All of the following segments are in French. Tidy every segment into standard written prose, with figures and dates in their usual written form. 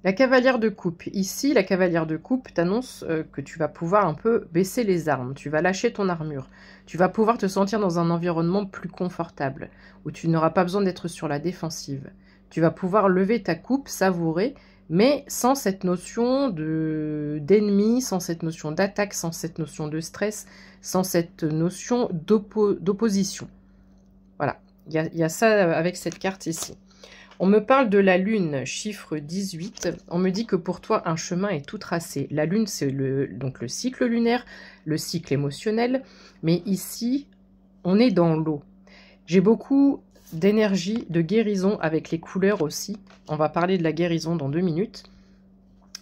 La cavalière de coupe. Ici, la cavalière de coupe t'annonce que tu vas pouvoir un peu baisser les armes. Tu vas lâcher ton armure. Tu vas pouvoir te sentir dans un environnement plus confortable, où tu n'auras pas besoin d'être sur la défensive. Tu vas pouvoir lever ta coupe, savourer, mais sans cette notion d'ennemi, sans cette notion d'attaque, sans cette notion de stress, sans cette notion d'opposition. Voilà, il y a ça avec cette carte ici. On me parle de la lune, chiffre 18. On me dit que pour toi, un chemin est tout tracé. La lune, c'est donc le cycle lunaire, le cycle émotionnel. Mais ici, on est dans l'eau. J'ai beaucoup d'énergie, de guérison avec les couleurs aussi. On va parler de la guérison dans 2 minutes.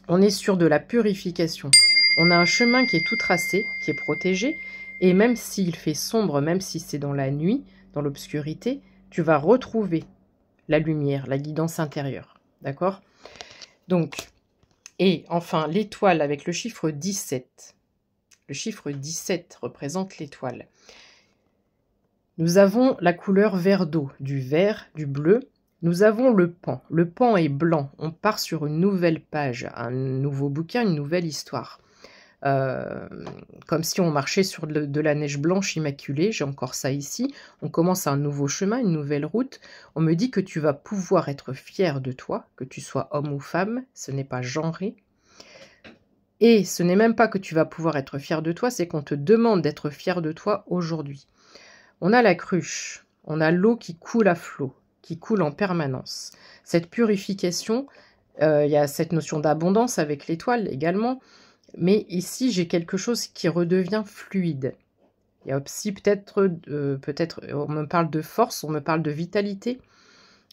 On est sur de la purification. On a un chemin qui est tout tracé, qui est protégé. Et même s'il fait sombre, même si c'est dans la nuit, dans l'obscurité, tu vas retrouver la lumière, la guidance intérieure. D'accord? Donc, et enfin, l'étoile avec le chiffre 17. Le chiffre 17 représente l'étoile. Nous avons la couleur vert d'eau, du vert, du bleu. Nous avons le pan. Le pan est blanc. On part sur une nouvelle page, un nouveau bouquin, une nouvelle histoire. Comme si on marchait sur de la neige blanche immaculée, j'ai encore ça ici, on commence un nouveau chemin, une nouvelle route, on me dit que tu vas pouvoir être fier de toi, que tu sois homme ou femme, ce n'est pas genré, et ce n'est même pas que tu vas pouvoir être fier de toi, c'est qu'on te demande d'être fier de toi aujourd'hui. On a la cruche, on a l'eau qui coule à flot, qui coule en permanence. Cette purification, il y a cette notion d'abondance avec l'étoile également. Mais ici, j'ai quelque chose qui redevient fluide. Il y a aussi peut-être, on me parle de force, on me parle de vitalité.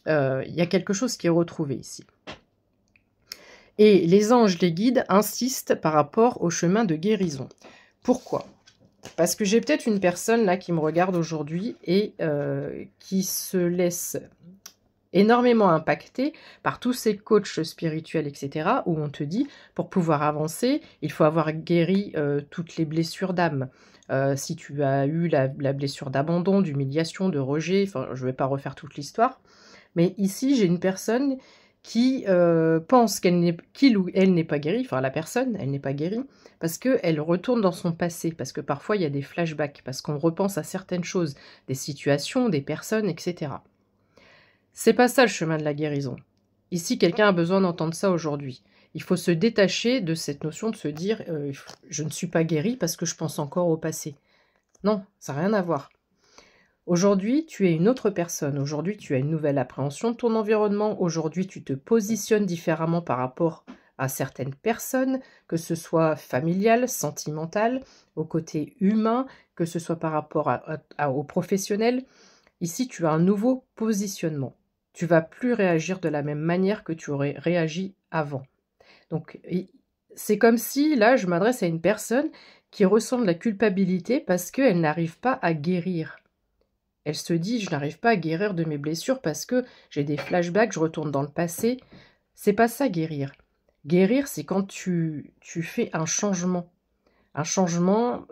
Il y a quelque chose qui est retrouvé ici. Et les anges, les guides, insistent par rapport au chemin de guérison. Pourquoi? Parce que j'ai peut-être une personne là qui me regarde aujourd'hui et qui se laisse énormément impacté par tous ces coachs spirituels, etc., où on te dit, pour pouvoir avancer, il faut avoir guéri toutes les blessures d'âme. Si tu as eu la blessure d'abandon, d'humiliation, de rejet, enfin, je ne vais pas refaire toute l'histoire, mais ici, j'ai une personne qui pense qu'il ou elle n'est pas guérie, enfin la personne, elle n'est pas guérie, parce qu'elle retourne dans son passé, parce que parfois il y a des flashbacks, parce qu'on repense à certaines choses, des situations, des personnes, etc. C'est pas ça le chemin de la guérison. Ici, quelqu'un a besoin d'entendre ça aujourd'hui. Il faut se détacher de cette notion de se dire je ne suis pas guéri parce que je pense encore au passé. Non, ça n'a rien à voir. Aujourd'hui, tu es une autre personne. Aujourd'hui, tu as une nouvelle appréhension de ton environnement. Aujourd'hui, tu te positionnes différemment par rapport à certaines personnes, que ce soit familial, sentimental, au côté humain, que ce soit par rapport au professionnel. Ici, tu as un nouveau positionnement. Tu vas plus réagir de la même manière que tu aurais réagi avant. Donc, c'est comme si, là, je m'adresse à une personne qui ressent de la culpabilité parce qu'elle n'arrive pas à guérir. Elle se dit, je n'arrive pas à guérir de mes blessures parce que j'ai des flashbacks, je retourne dans le passé. C'est pas ça, guérir. Guérir, c'est quand tu fais un changement. Un changement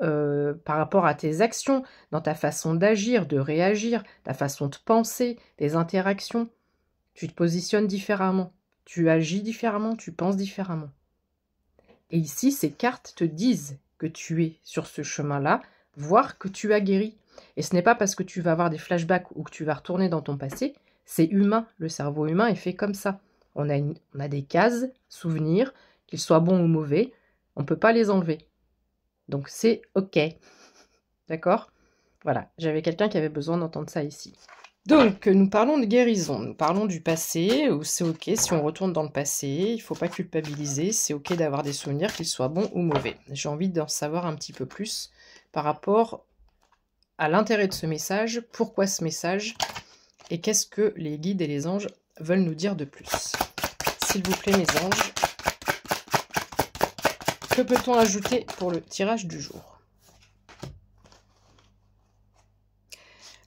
par rapport à tes actions, dans ta façon d'agir, de réagir, ta façon de penser, tes interactions. Tu te positionnes différemment, tu agis différemment, tu penses différemment. Et ici, ces cartes te disent que tu es sur ce chemin-là, voire que tu as guéri. Et ce n'est pas parce que tu vas avoir des flashbacks ou que tu vas retourner dans ton passé, c'est humain, le cerveau humain est fait comme ça. On a des cases, souvenirs, qu'ils soient bons ou mauvais, on ne peut pas les enlever. Donc c'est ok. D'accord? Voilà, j'avais quelqu'un qui avait besoin d'entendre ça ici. Donc, nous parlons de guérison, nous parlons du passé, où c'est ok si on retourne dans le passé, il ne faut pas culpabiliser, c'est ok d'avoir des souvenirs, qu'ils soient bons ou mauvais. J'ai envie d'en savoir un petit peu plus par rapport à l'intérêt de ce message, pourquoi ce message, et qu'est-ce que les guides et les anges veulent nous dire de plus. S'il vous plaît, mes anges, que peut-on ajouter pour le tirage du jour?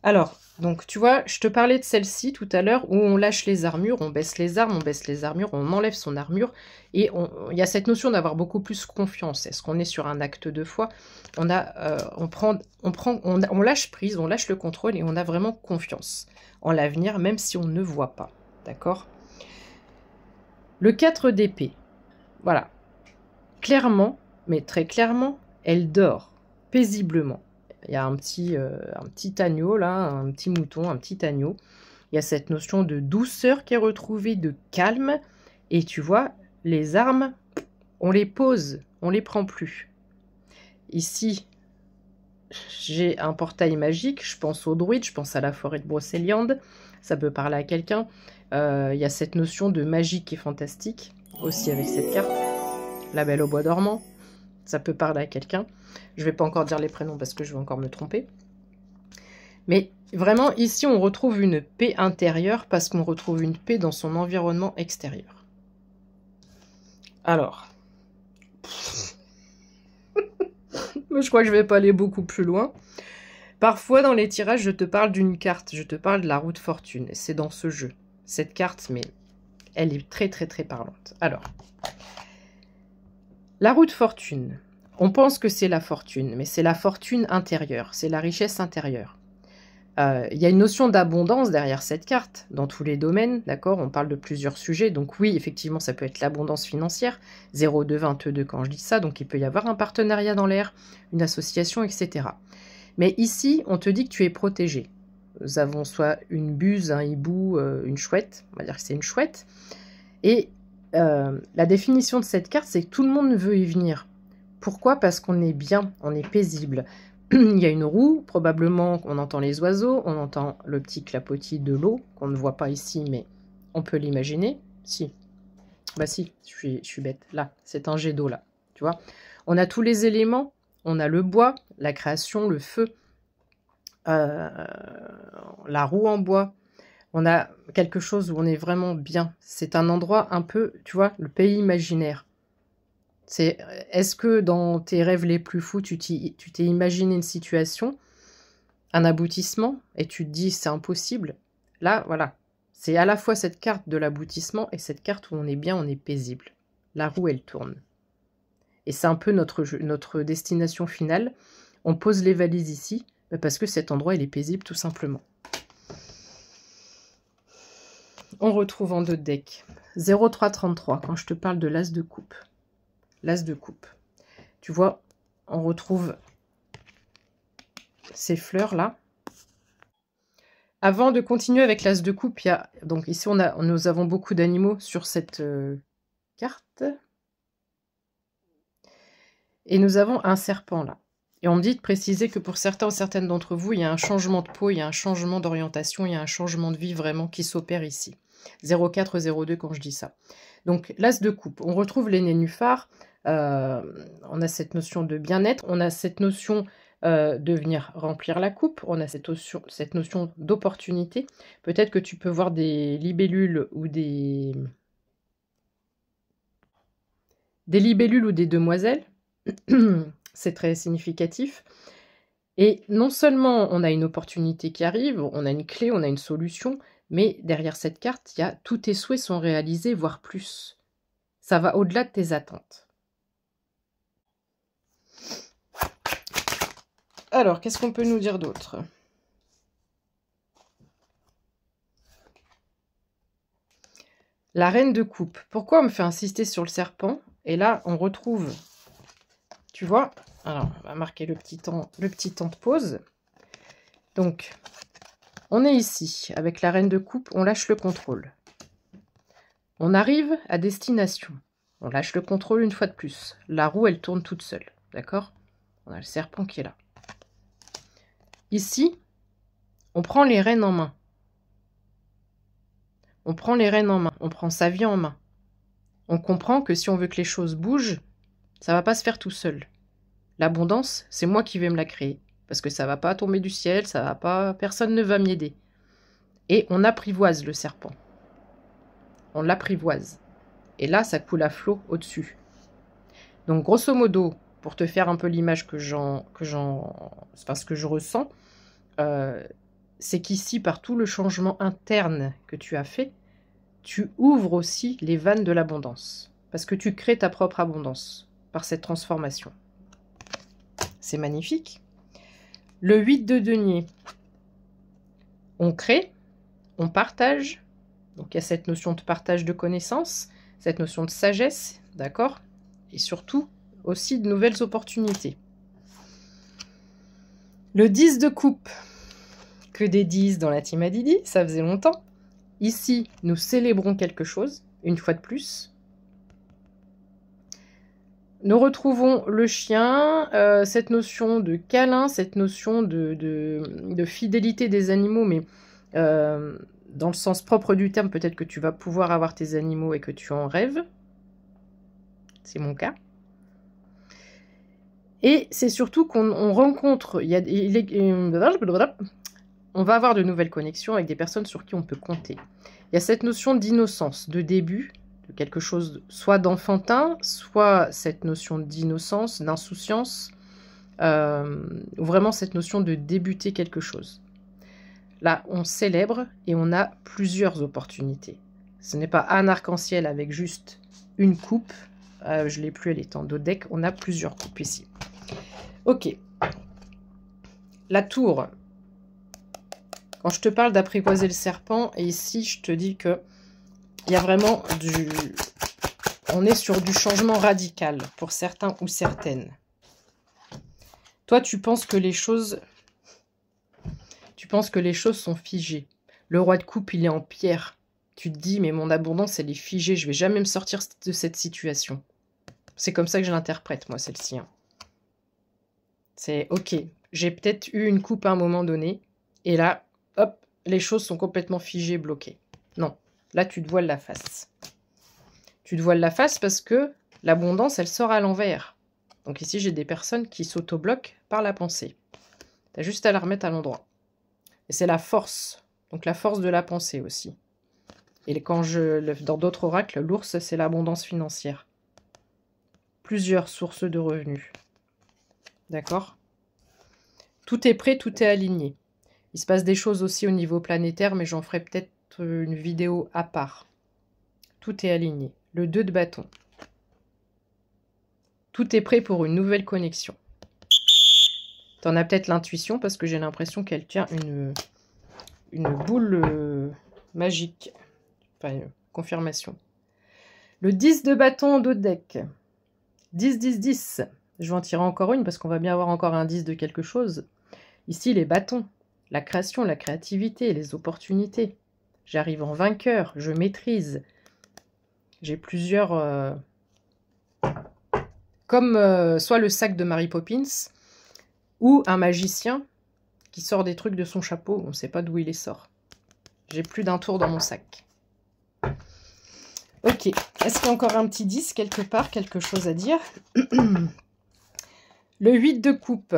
Alors, donc tu vois, je te parlais de celle-ci tout à l'heure où on lâche les armures, on baisse les armes, on baisse les armures, on enlève son armure et il y a cette notion d'avoir beaucoup plus confiance. Est-ce qu'on est sur un acte de foi? On lâche prise, on lâche le contrôle et on a vraiment confiance en l'avenir, même si on ne voit pas. D'accord? Le 4 d'épée. Voilà. Clairement, mais très clairement, elle dort paisiblement. Il y a un petit agneau là, un petit mouton, un petit agneau. Il y a cette notion de douceur qui est retrouvée, de calme. Et tu vois, les armes, on les pose, on les prend plus. Ici, j'ai un portail magique, je pense au druide, je pense à la forêt de Brocéliande, ça peut parler à quelqu'un. Il y a cette notion de magie qui est fantastique, aussi avec cette carte. La Belle au bois dormant, ça peut parler à quelqu'un. Je vais pas encore dire les prénoms parce que je vais encore me tromper. Mais vraiment, ici, on retrouve une paix intérieure parce qu'on retrouve une paix dans son environnement extérieur. Alors, je crois que je vais pas aller beaucoup plus loin. Parfois, dans les tirages, je te parle d'une carte, je te parle de la roue de fortune. C'est dans ce jeu. Cette carte, mais elle est très, très, très parlante. Alors, la roue de fortune. On pense que c'est la fortune, mais c'est la fortune intérieure, c'est la richesse intérieure. Il y a une notion d'abondance derrière cette carte, dans tous les domaines, d'accord? On parle de plusieurs sujets, donc oui, effectivement, ça peut être l'abondance financière, 0,222 quand je dis ça, donc il peut y avoir un partenariat dans l'air, une association, etc. Mais ici, on te dit que tu es protégé. Nous avons soit une buse, un hibou, une chouette, on va dire que c'est une chouette, et la définition de cette carte, c'est que tout le monde veut y venir. Pourquoi? Parce qu'on est bien, on est paisible. Il y a une roue, probablement on entend les oiseaux, on entend le petit clapotis de l'eau, qu'on ne voit pas ici, mais on peut l'imaginer. Si. Bah si, je suis bête. Là, c'est un jet d'eau, là. Tu vois? On a tous les éléments. On a le bois, la création, le feu, la roue en bois. On a quelque chose où on est vraiment bien. C'est un endroit un peu, tu vois, le pays imaginaire. Est-ce que dans tes rêves les plus fous, tu t'es imaginé une situation, un aboutissement, et tu te dis c'est impossible? Là, voilà. C'est à la fois cette carte de l'aboutissement et cette carte où on est bien, on est paisible. La roue, elle tourne. Et c'est un peu notre destination finale. On pose les valises ici, parce que cet endroit, il est paisible, tout simplement. On retrouve en 2 decks. 0333, quand je te parle de l'as de coupe. L'as de coupe. Tu vois, on retrouve ces fleurs-là. Avant de continuer avec l'as de coupe, il y a... Donc ici, nous avons beaucoup d'animaux sur cette carte. Et nous avons un serpent là. Et on me dit de préciser que pour certains ou certaines d'entre vous, il y a un changement de peau, il y a un changement d'orientation, il y a un changement de vie vraiment qui s'opère ici. 0402 quand je dis ça. Donc l'as de coupe, on retrouve les nénuphars, on a cette notion de bien-être, on a cette notion de venir remplir la coupe, on a cette notion d'opportunité. Peut-être que tu peux voir des libellules ou des libellules ou des demoiselles. C'est très significatif. Et non seulement on a une opportunité qui arrive, on a une clé, on a une solution, mais derrière cette carte, il y a tous tes souhaits sont réalisés, voire plus. Ça va au-delà de tes attentes. Alors, qu'est-ce qu'on peut nous dire d'autre? La reine de coupe. Pourquoi on me fait insister sur le serpent? Et là, on retrouve, tu vois, alors on va marquer le petit temps de pause. Donc, on est ici, avec la reine de coupe, on lâche le contrôle. On arrive à destination. On lâche le contrôle une fois de plus. La roue, elle tourne toute seule, d'accord? On a le serpent qui est là. Ici, on prend les rênes en main. On prend les rênes en main, on prend sa vie en main. On comprend que si on veut que les choses bougent, ça va pas se faire tout seul. L'abondance, c'est moi qui vais me la créer. Parce que ça va pas tomber du ciel, ça va pas, personne ne va m'aider. Et on apprivoise le serpent. On l'apprivoise. Et là, ça coule à flot au-dessus. Donc, grosso modo, pour te faire un peu l'image que je ressens, c'est qu'ici, par tout le changement interne que tu as fait, tu ouvres aussi les vannes de l'abondance. Parce que tu crées ta propre abondance par cette transformation. C'est magnifique. Le 8 de denier. On crée, on partage. Donc, il y a cette notion de partage de connaissances, cette notion de sagesse, d'accord? Et surtout, aussi de nouvelles opportunités. Le 10 de coupe. Que des 10 dans la team Adidi, ça faisait longtemps. Ici, nous célébrons quelque chose, une fois de plus. Nous retrouvons le chien, cette notion de câlin, cette notion de fidélité des animaux, mais dans le sens propre du terme, peut-être que tu vas pouvoir avoir tes animaux et que tu en rêves. C'est mon cas. Et c'est surtout qu'on rencontre, on va avoir de nouvelles connexions avec des personnes sur qui on peut compter. Il y a cette notion d'innocence, de début, de quelque chose soit d'enfantin, soit cette notion d'innocence, d'insouciance, ou vraiment cette notion de débuter quelque chose. Là, on célèbre et on a plusieurs opportunités. Ce n'est pas un arc-en-ciel avec juste une coupe. Je ne l'ai plus, elle est en dos deck. On a plusieurs coupes ici. Ok. La tour. Quand je te parle d'apprivoiser le serpent, et ici, je te dis que il y a vraiment du... On est sur du changement radical pour certains ou certaines. Toi, tu penses que les choses... sont figées. Le roi de coupe, il est en pierre. Tu te dis, mais mon abondance, elle est figée. Je vais jamais me sortir de cette situation. C'est comme ça que je l'interprète, moi, celle-ci. Hein. C'est, ok, j'ai peut-être eu une coupe à un moment donné. Et là, hop, les choses sont complètement figées, bloquées. Non, là, tu te voiles la face. Tu te voiles la face parce que l'abondance, elle sort à l'envers. Donc ici, j'ai des personnes qui s'auto-bloquent par la pensée. Tu as juste à la remettre à l'endroit. Et c'est la force. Donc la force de la pensée aussi. Et quand dans d'autres oracles, l'ours, c'est l'abondance financière. Plusieurs sources de revenus. D'accord? Tout est prêt, tout est aligné. Il se passe des choses aussi au niveau planétaire, mais j'en ferai peut-être une vidéo à part. Tout est aligné. Le 2 de bâton. Tout est prêt pour une nouvelle connexion. T'en as peut-être l'intuition parce que j'ai l'impression qu'elle tient une boule magique. Enfin, une confirmation. Le 10 de bâton en dos de deck. 10, 10, 10. Je vais en tirer encore une parce qu'on va bien avoir encore un 10 de quelque chose. Ici, les bâtons. La création, la créativité, les opportunités. J'arrive en vainqueur, je maîtrise. J'ai plusieurs... comme soit le sac de Mary Poppins, ou un magicien qui sort des trucs de son chapeau. On ne sait pas d'où il les sort. J'ai plus d'un tour dans mon sac. Ok. Est-ce qu'il y a encore un petit 10 quelque part, quelque chose à dire? Le 8 de coupe.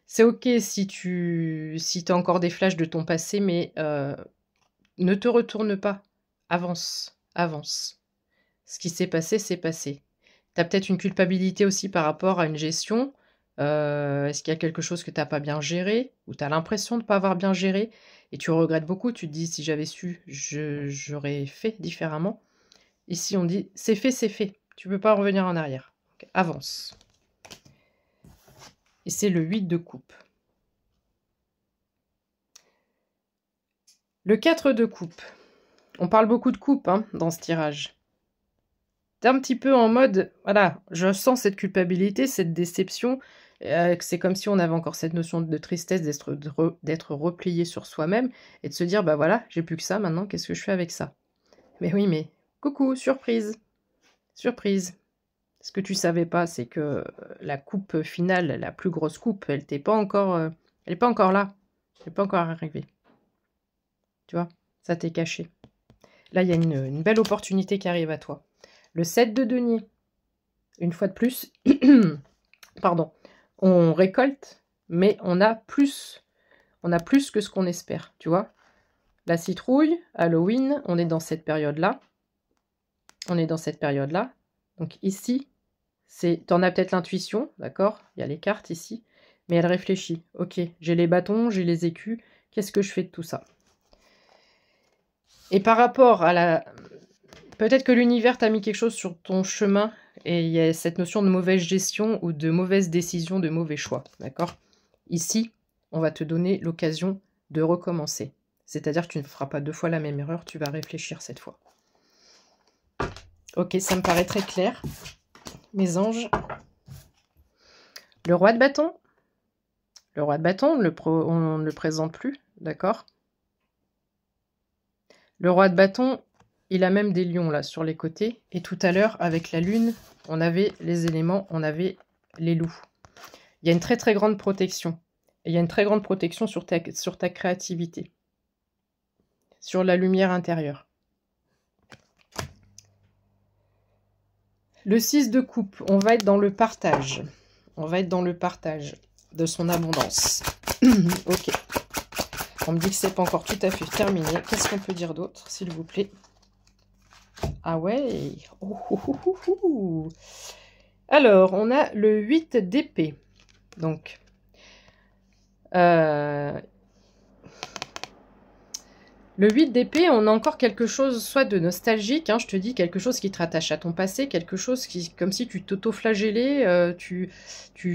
C'est ok si tu as encore des flashs de ton passé, mais ne te retourne pas. Avance, avance. Ce qui s'est passé, c'est passé. Tu as peut-être une culpabilité aussi par rapport à une gestion. Est-ce qu'il y a quelque chose que tu n'as pas bien géré ou tu as l'impression de ne pas avoir bien géré et tu regrettes beaucoup, tu te dis si j'avais su, j'aurais fait différemment. Ici, on dit c'est fait, c'est fait. Tu ne peux pas revenir en arrière. Donc, avance. Et c'est le 8 de coupe. Le 4 de coupe. On parle beaucoup de coupe hein, dans ce tirage. T'es un petit peu en mode, voilà, je sens cette culpabilité, cette déception. C'est comme si on avait encore cette notion de tristesse, d'être replié sur soi-même et de se dire, bah voilà, j'ai plus que ça maintenant, qu'est-ce que je fais avec ça? Mais oui, mais coucou, surprise. Surprise. Ce que tu savais pas, c'est que la coupe finale, la plus grosse coupe, elle n'est pas encore là. Elle n'est pas encore arrivée. Tu vois, ça t'est caché. Là, il y a une belle opportunité qui arrive à toi. Le 7 de denier. Une fois de plus, pardon, on récolte, mais on a plus que ce qu'on espère, tu vois. La citrouille, Halloween, on est dans cette période-là. On est dans cette période-là. Donc ici, t'en as peut-être l'intuition, d'accord? Il y a les cartes ici, mais elle réfléchit. Ok, j'ai les bâtons, j'ai les écus, qu'est-ce que je fais de tout ça? Et par rapport à la... Peut-être que l'univers t'a mis quelque chose sur ton chemin et il y a cette notion de mauvaise gestion ou de mauvaise décision, de mauvais choix, d'accord? Ici, on va te donner l'occasion de recommencer. C'est-à-dire que tu ne feras pas deux fois la même erreur, tu vas réfléchir cette fois. Ok, ça me paraît très clair. Mes anges. Le roi de bâton. Le roi de bâton, on ne le présente plus, d'accord? Le roi de bâton, il a même des lions là sur les côtés. Et tout à l'heure, avec la lune, on avait les éléments, on avait les loups. Il y a une très très grande protection. Et il y a une très grande protection sur ta créativité. Sur la lumière intérieure. Le 6 de coupe, on va être dans le partage. On va être dans le partage de son abondance. Ok. On me dit que c'est pas encore tout à fait terminé. Qu'est-ce qu'on peut dire d'autre, s'il vous plaît? Ah ouais. Oh, oh, oh, oh, oh. Alors, on a le 8 d'épée. Donc, le 8 d'épée, on a encore quelque chose, soit de nostalgique, hein, je te dis, quelque chose qui te rattache à ton passé, quelque chose qui, comme si tu t'auto-flagellais, tu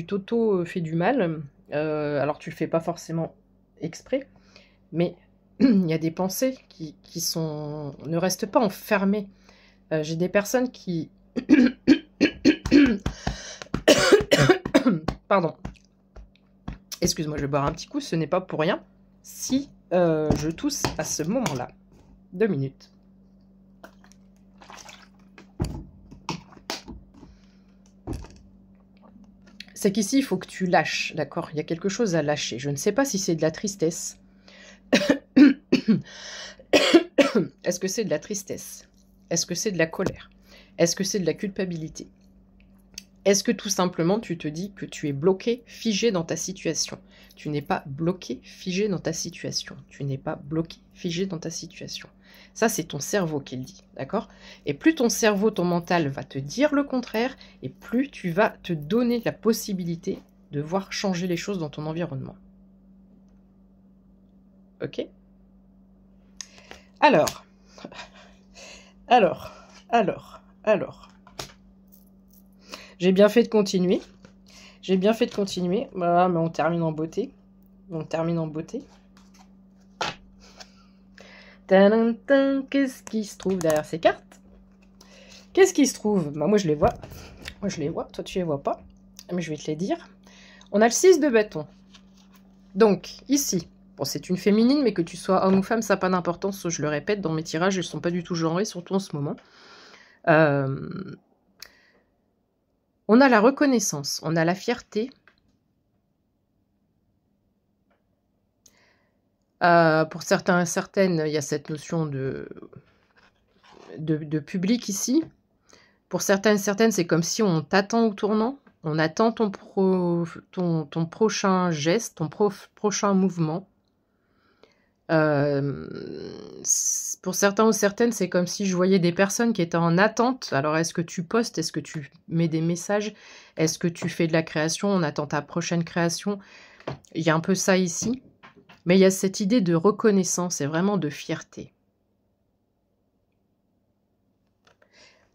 t'auto-fais du mal. Alors, tu le fais pas forcément exprès, mais il y a des pensées qui ne restent pas enfermées. J'ai des personnes qui... Pardon. Excuse-moi, je vais boire un petit coup, ce n'est pas pour rien. Si je tousse à ce moment-là. 2 minutes. C'est qu'ici, il faut que tu lâches, d'accord? Il y a quelque chose à lâcher. Je ne sais pas si c'est de la tristesse. Est-ce que c'est de la tristesse? Est-ce que c'est de la colère? Est-ce que c'est de la culpabilité? Est-ce que tout simplement tu te dis que tu es bloqué, figé dans ta situation? Tu n'es pas bloqué, figé dans ta situation. Tu n'es pas bloqué, figé dans ta situation. Ça, c'est ton cerveau qui le dit, d'accord? Et plus ton cerveau, ton mental va te dire le contraire, et plus tu vas te donner la possibilité de voir changer les choses dans ton environnement. Ok? Alors. J'ai bien fait de continuer. J'ai bien fait de continuer. Voilà, mais on termine en beauté. On termine en beauté. Qu'est-ce qui se trouve derrière ces cartes? Qu'est-ce qui se trouve? Bah, moi, je les vois. Moi, je les vois. Toi, tu les vois pas. Mais je vais te les dire. On a le 6 de bâton. Donc, ici, bon, c'est une féminine, mais que tu sois homme ou femme, ça n'a pas d'importance. Je le répète, dans mes tirages, ils ne sont pas du tout genrés, surtout en ce moment. On a la reconnaissance, on a la fierté. Pour certains et certaines, il y a cette notion de public ici. Pour certaines et certaines, c'est comme si on t'attend au tournant. On attend ton prochain geste, ton prochain mouvement. Pour certains ou certaines, c'est comme si je voyais des personnes qui étaient en attente. Alors, est-ce que tu postes? Est-ce que tu mets des messages? Est-ce que tu fais de la création? On attend ta prochaine création. Il y a un peu ça ici. Mais il y a cette idée de reconnaissance et vraiment de fierté.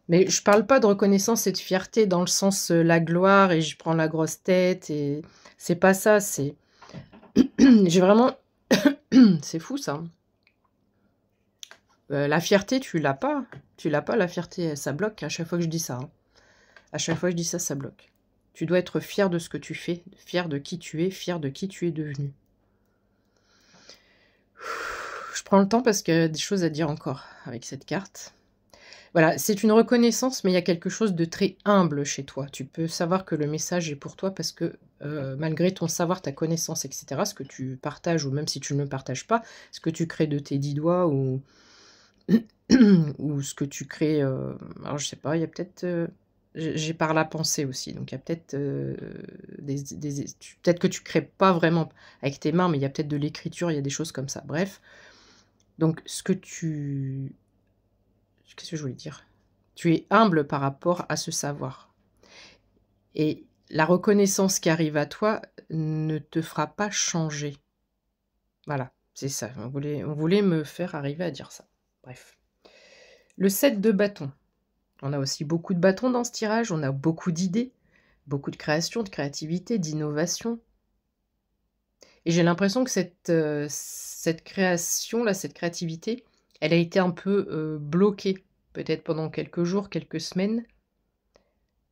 Mais je parle pas de reconnaissance et de fierté dans le sens la gloire et je prends la grosse tête et c'est pas ça, c'est j'ai vraiment c'est fou ça. La fierté, tu l'as pas la fierté, ça bloque à chaque fois que je dis ça. Hein. À chaque fois que je dis ça, ça bloque. Tu dois être fier de ce que tu fais, fier de qui tu es, fier de qui tu es devenu. Je prends le temps parce qu'il y a des choses à dire encore avec cette carte. Voilà, c'est une reconnaissance, mais il y a quelque chose de très humble chez toi. Tu peux savoir que le message est pour toi parce que malgré ton savoir, ta connaissance, etc., ce que tu partages, ou même si tu ne le partages pas, ce que tu crées de tes 10 doigts, ou, ou ce que tu crées... alors, je sais pas, il y a peut-être... j'ai par la pensée aussi, donc il y a peut-être peut-être que tu crées pas vraiment avec tes mains, mais il y a peut-être de l'écriture, il y a des choses comme ça. Bref, donc ce que tu... Qu'est-ce que je voulais dire? Tu es humble par rapport à ce savoir. Et la reconnaissance qui arrive à toi ne te fera pas changer. Voilà, c'est ça. On voulait me faire arriver à dire ça. Bref. Le 7 de bâton. On a aussi beaucoup de bâtons dans ce tirage. On a beaucoup d'idées, beaucoup de création, de créativité, d'innovation. Et j'ai l'impression que cette création, là, cette créativité, elle a été un peu bloquée. peut-être pendant quelques jours, quelques semaines.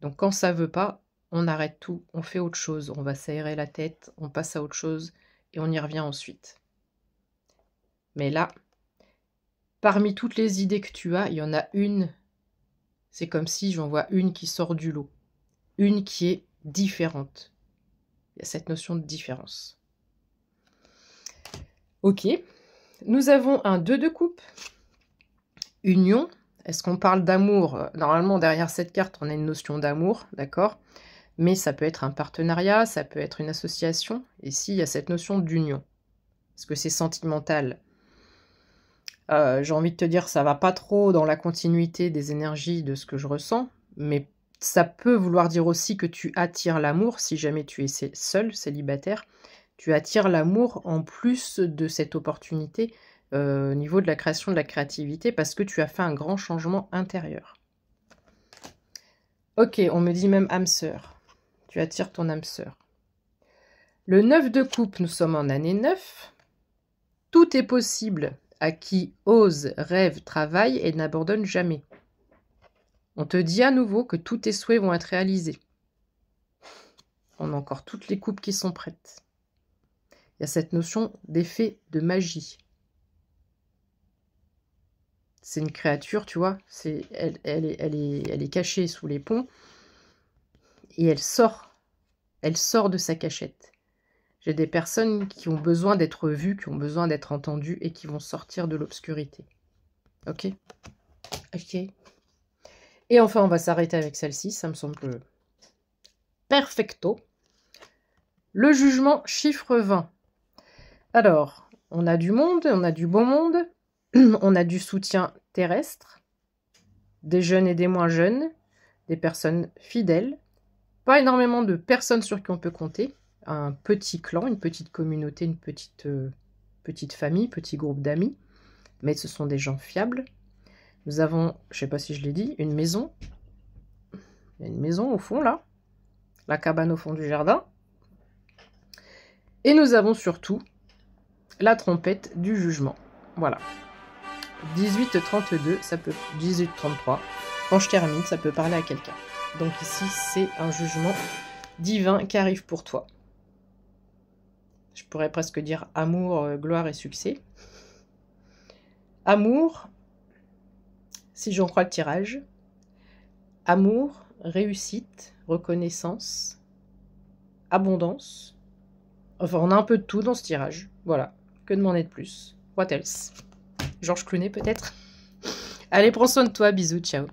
Donc quand ça veut pas, on arrête tout, on fait autre chose, on va s'aérer la tête, on passe à autre chose et on y revient ensuite. Mais là, parmi toutes les idées que tu as, il y en a une, c'est comme si j'en vois une qui sort du lot, une qui est différente. Il y a cette notion de différence. Ok, nous avons un 2 de coupe, union. Est-ce qu'on parle d'amour? Normalement, derrière cette carte, on a une notion d'amour, d'accord? Mais ça peut être un partenariat, ça peut être une association. Et ici, il y a cette notion d'union. Est-ce que c'est sentimental? J'ai envie de te dire, ça va pas trop dans la continuité des énergies de ce que je ressens, mais ça peut vouloir dire aussi que tu attires l'amour, si jamais tu es seul, célibataire. Tu attires l'amour en plus de cette opportunité au niveau de la création, de la créativité, parce que tu as fait un grand changement intérieur. Ok, on me dit même âme sœur. Tu attires ton âme sœur. Le 9 de coupe, nous sommes en année 9. Tout est possible à qui ose, rêve, travaille et n'abandonne jamais. On te dit à nouveau que tous tes souhaits vont être réalisés. On a encore toutes les coupes qui sont prêtes. Il y a cette notion d'effet de magie. C'est une créature, tu vois, elle est cachée sous les ponts et elle sort de sa cachette. J'ai des personnes qui ont besoin d'être vues, qui ont besoin d'être entendues et qui vont sortir de l'obscurité. Ok? Ok. Et enfin, on va s'arrêter avec celle-ci, ça me semble perfecto. Le jugement, chiffre 20. Alors, on a du monde, on a du beau monde, on a du soutien terrestre, des jeunes et des moins jeunes, des personnes fidèles, pas énormément de personnes sur qui on peut compter, un petit clan, une petite communauté, une petite famille, petit groupe d'amis, mais ce sont des gens fiables. Nous avons, je ne sais pas si je l'ai dit, une maison. Il y a une maison au fond, là. La cabane au fond du jardin. Et nous avons surtout la trompette du jugement. Voilà. 18-32, ça peut... 18-33. Quand je termine, ça peut parler à quelqu'un. Donc ici, c'est un jugement divin qui arrive pour toi. Je pourrais presque dire amour, gloire et succès. Amour, si j'en crois le tirage. Amour, réussite, reconnaissance, abondance. Enfin, on a un peu de tout dans ce tirage. Voilà. Que demander de plus? What else? Georges Clooney, peut-être? Allez, prends soin de toi. Bisous, ciao.